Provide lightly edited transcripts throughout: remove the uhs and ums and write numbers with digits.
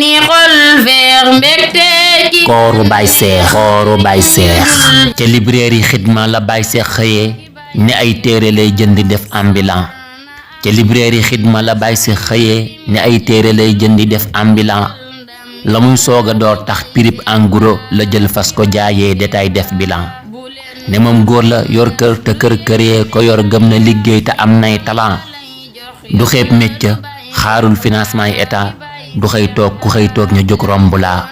seeni xol feex mbégte ci kooru Baye Seex ca librairie Xidma la Baye Seex xëyee ni ay téere lay jënd def ambulant ca librairie Xidma la Baye Seex xëyee ni ay téere lay jëndi def ambulant la muy soog a door tax prix en gros la jël fas ko jaayee détail def bilan ne moom góor la yor kër te këree ko yor gëm na liggéey te am nay talent du xeeb métier xaarul financement yi état du xëy toog ku xëy toog ñu jóg romb laa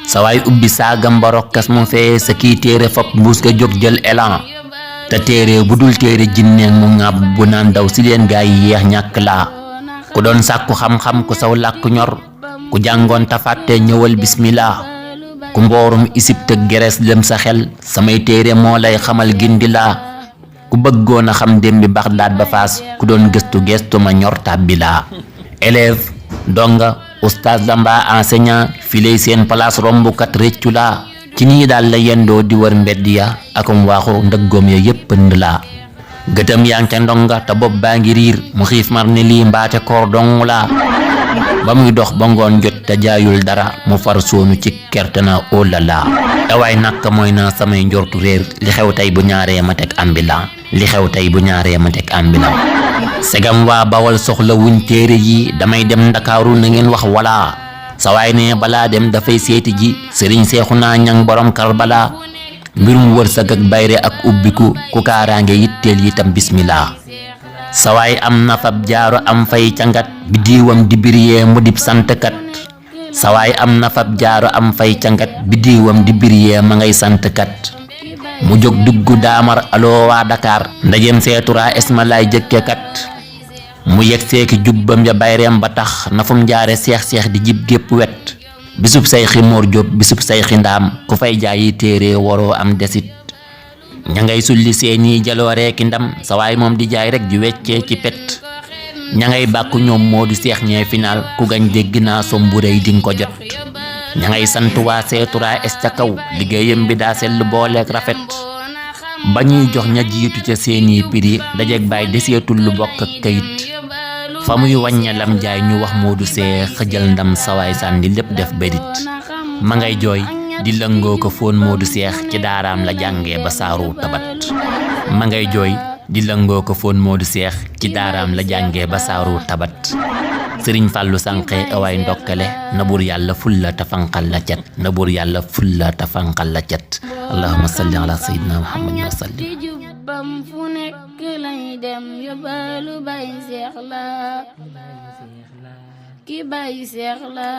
sa waay ubbi saagam ba rokkas mu fee sa kii téere fop mbuus nga jóg jël élan te téere bu dul téere jinneeg mu ŋàbb bu naan daw si leen gaa yi yeex ñàkk laa ku doon sàkku xam-xam ku saw làkk ñor ku jàngoon ta fàtte ñëwal bismillah ku mboorum isib te gerees lëm sa xel samay téere moo lay xamal gindi laa ku bëggoon a xam démbi Baxdaad ba Faas ku doon gëstu ma ñor tàbbi laa élève donga oustaz la mbaa enseignant filey seen place rombukat réccu laa ci nii daal la yendoo di wër mbedd ya akum waaxu ndëggoom ya yépp pënd laa gëtam yaa ngi ca ndonga te bopp baa ngi riir mu xiif mar ne lii mbaate koor dong laa ba muy dox ba ngoon jot te jaayul dara mu far soonu ci kerte na olala ewaay nakka mooy naa samay njortu réer li xew tey bu ñaaree ma teg ambulant segam waa Bawol soxla wuñ téere yi damay dem Ndakaaru na ngeen wax wala sa waay ne balaa dem dafay seeti ji sëriñ Seexuna Ñaŋ borom Karbala mbirum wërsëg ak bayre ak ubbiku ku kaaraange yitteel yitam bismillah sa waay am na fab jaaro am fay cangat bi diiwam di biriyee mu dib santkat sa waay am na fab jaaro am fay cangat bi diiwam di biriyee ma ngay santkat mu jóg duggu daamar aloo waa Dakar ndajem seetura esma lay jëkke kat mu yegg seeki jubbam ya bayreem ba tax na fum jaare seex di jib gépp wet bisub say ximoor jóob bisub say xindaam ku fay jaayi téere waroo am desit ña ngay sulli seeni jalooree ki ndam sa waay moom di jaay rek di weccee ci pet ña ngay bàkku ñoom moo du seex ñee final ku gañ dégg naa sombu rëy dinga ko jot ña ngay sant waa seetura es ca kaw liggéeyam bi daa sell booleek rafet ba ñuy jox ña jiitu ca seeni prix dajeeg baay deseetul lu bokk ak kayit fa muy wàñña lam jaay ñu wax moo du see xëjal ndam sawaay sànni lépp def bérit ma ngay jooy di lëngoo ko foon Moodu Seex ci daaraam la jàngee ba saaru tabat ma ngay jooy di lëngoo ko foon Moodu Seex ci daaraam la jàngee ba saaru tabat sëriñ Fàllu sànqe awaay ndokkale na buur yàlla fulla ta fanqal la cat allahumma salli ala sayyidina muhammad wa sallim jubbam fu nekk lay dem yóbbalu Baye Seex la ki Baye Seex la